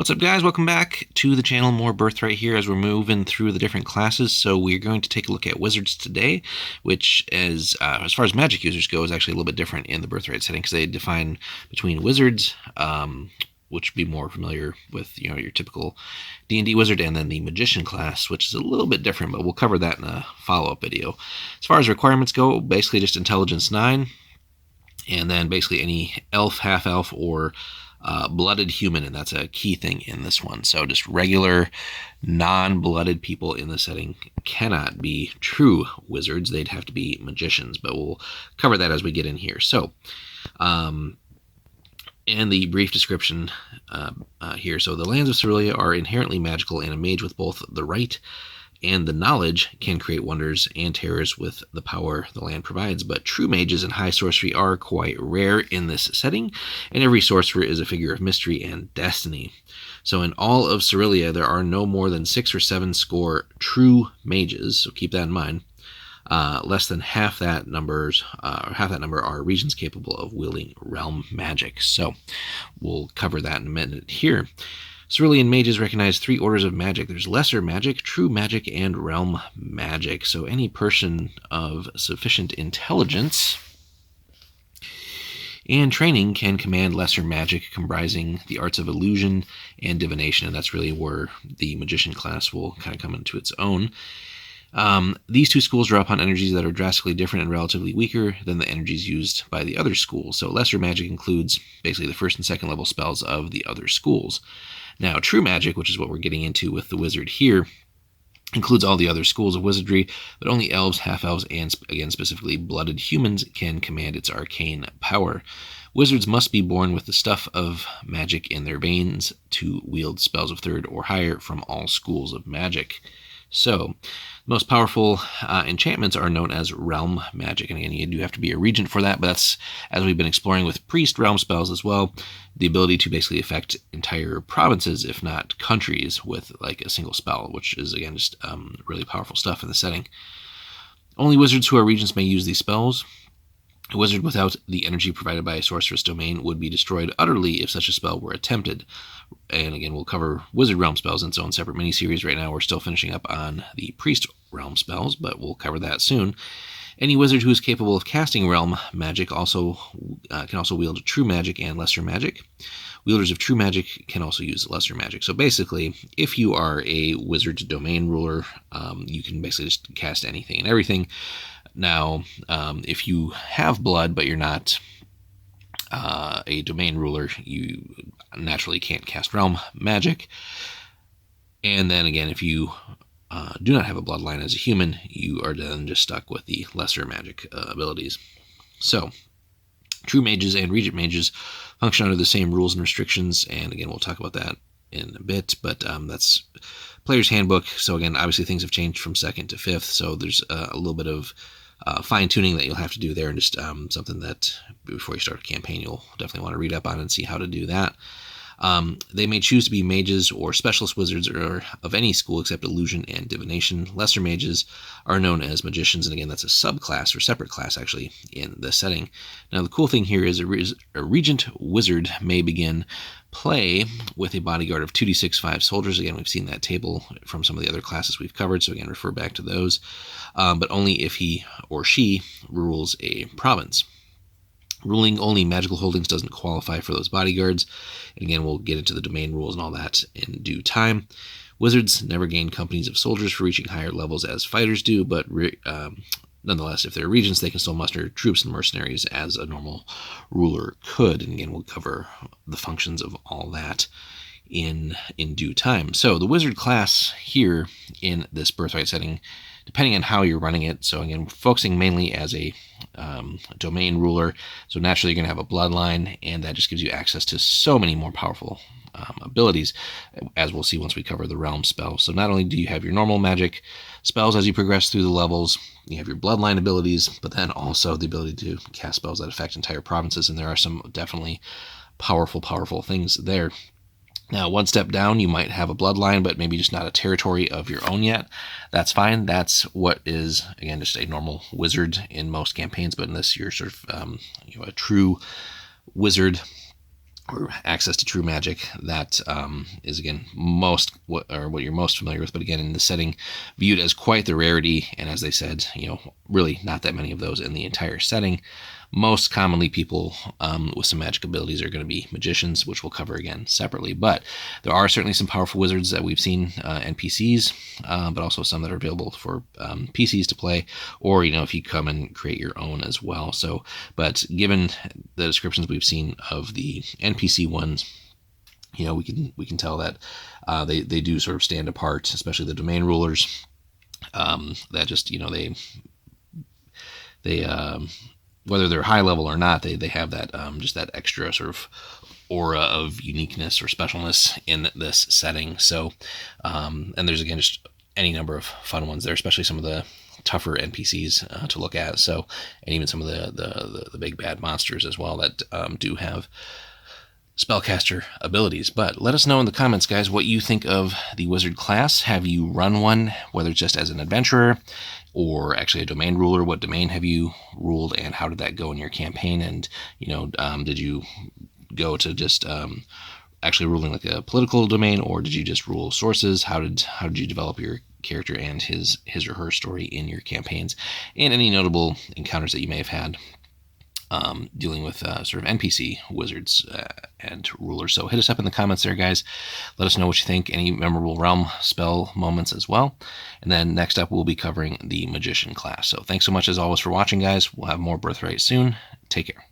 What's up, guys? Welcome back to the channel. More Birthright here as we're moving through the different classes. So we're going to take a look at wizards today, which is, as far as magic users go, is actually a little bit different in the Birthright setting because they define between wizards, which would be more familiar with your typical D&D wizard, and then the magician class, which is a little bit different, but we'll cover that in a follow-up video. As far as requirements go, basically just intelligence 9, and then basically any elf, half-elf, or blooded human, and that's a key thing in this one. So just regular non-blooded people in the setting cannot be true wizards. They'd have to be magicians, but we'll cover that as we get in here. So and the brief description here. So the lands of Cerelia are inherently magical, and a mage with both the right and the knowledge can create wonders and terrors with the power the land provides. But true mages and high sorcery are quite rare in this setting, and every sorcerer is a figure of mystery and destiny. So in all of Cerelia, there are no more than 6 or 7 score true mages, so keep that in mind. Less than half that number are regions capable of wielding realm magic. So we'll cover that in a minute here. Cerulean mages recognize 3 orders of magic. There's lesser magic, true magic, and realm magic. So any person of sufficient intelligence and training can command lesser magic, comprising the arts of illusion and divination, and that's really where the magician class will kind of come into its own. These 2 schools draw upon energies that are drastically different and relatively weaker than the energies used by the other schools. So lesser magic includes basically the 1st and 2nd level spells of the other schools. Now, true magic, which is what we're getting into with the wizard here, includes all the other schools of wizardry, but only elves, half-elves, and again, specifically blooded humans can command its arcane power. Wizards must be born with the stuff of magic in their veins to wield spells of 3rd or higher from all schools of magic. So, the most powerful enchantments are known as realm magic, and again, you do have to be a regent for that, but that's, as we've been exploring with priest realm spells as well, the ability to basically affect entire provinces, if not countries, with like a single spell, which is, again, just really powerful stuff in the setting. Only wizards who are regents may use these spells. A wizard without the energy provided by a sorceress domain would be destroyed utterly if such a spell were attempted. And again, we'll cover wizard realm spells in its own separate mini-series. Right now we're still finishing up on the priest realm spells, but we'll cover that soon. Any wizard who is capable of casting realm magic can also wield true magic and lesser magic. Wielders of true magic can also use lesser magic. So basically, if you are a wizard domain ruler, you can basically just cast anything and everything. Now, if you have blood, but you're not a domain ruler, you naturally can't cast realm magic. And then again, if you do not have a bloodline as a human, you are then just stuck with the lesser magic abilities. So, true mages and regent mages function under the same rules and restrictions, and again, we'll talk about that in a bit, but that's Player's Handbook. So again, obviously things have changed from 2nd to 5th, so there's a little bit of fine-tuning that you'll have to do there, and just something that before you start a campaign you'll definitely want to read up on and see how to do that. They may choose to be mages or specialist wizards or of any school except illusion and divination. Lesser mages are known as magicians, and again, that's a subclass or separate class actually in the setting. Now, the cool thing here is a regent wizard may begin play with a bodyguard of 2d6 5 soldiers. Again, we've seen that table from some of the other classes we've covered, so again, refer back to those, but only if he or she rules a province. Ruling only magical holdings doesn't qualify for those bodyguards. And again, we'll get into the domain rules and all that in due time. Wizards never gain companies of soldiers for reaching higher levels as fighters do, but nonetheless, if they're regents, they can still muster troops and mercenaries as a normal ruler could. And again, we'll cover the functions of all that in due time. So the wizard class here in this Birthright setting, depending on how you're running it, so again, focusing mainly as a domain ruler, so naturally you're going to have a bloodline, and that just gives you access to so many more powerful abilities, as we'll see once we cover the realm spell. So not only do you have your normal magic spells as you progress through the levels, you have your bloodline abilities, but then also the ability to cast spells that affect entire provinces, and there are some definitely powerful things there. Now, one step down, you might have a bloodline, but maybe just not a territory of your own yet. That's fine. That's what is, again, just a normal wizard in most campaigns, but in this, you're sort of a true wizard or access to true magic. That is, again, what you're most familiar with, but again, in the setting, viewed as quite the rarity. And as they said, really not that many of those in the entire setting. Most commonly, people with some magic abilities are going to be magicians, which we'll cover again separately. But there are certainly some powerful wizards that we've seen, NPCs, but also some that are available for PCs to play, or if you come and create your own as well. So, but given the descriptions we've seen of the NPC ones, we can tell that they do sort of stand apart, especially the domain rulers. That just they whether they're high level or not, they have that just that extra sort of aura of uniqueness or specialness in this setting. So, and there's, again, just any number of fun ones there, especially some of the tougher NPCs to look at. So, and even some of the big bad monsters as well that do have spellcaster abilities. But let us know in the comments, guys, what you think of the wizard class. Have you run one, whether it's just as an adventurer or actually a domain ruler? What domain have you ruled, and how did that go in your campaign? And did you go to just actually ruling like a political domain, or did you just rule sources? How did you develop your character and his or her story in your campaigns, and any notable encounters that you may have had dealing with sort of NPC wizards and rulers? So hit us up in the comments there, guys. Let us know what you think. Any memorable realm spell moments as well. And then next up, we'll be covering the magician class. So thanks so much as always for watching, guys. We'll have more Birthright soon. Take care.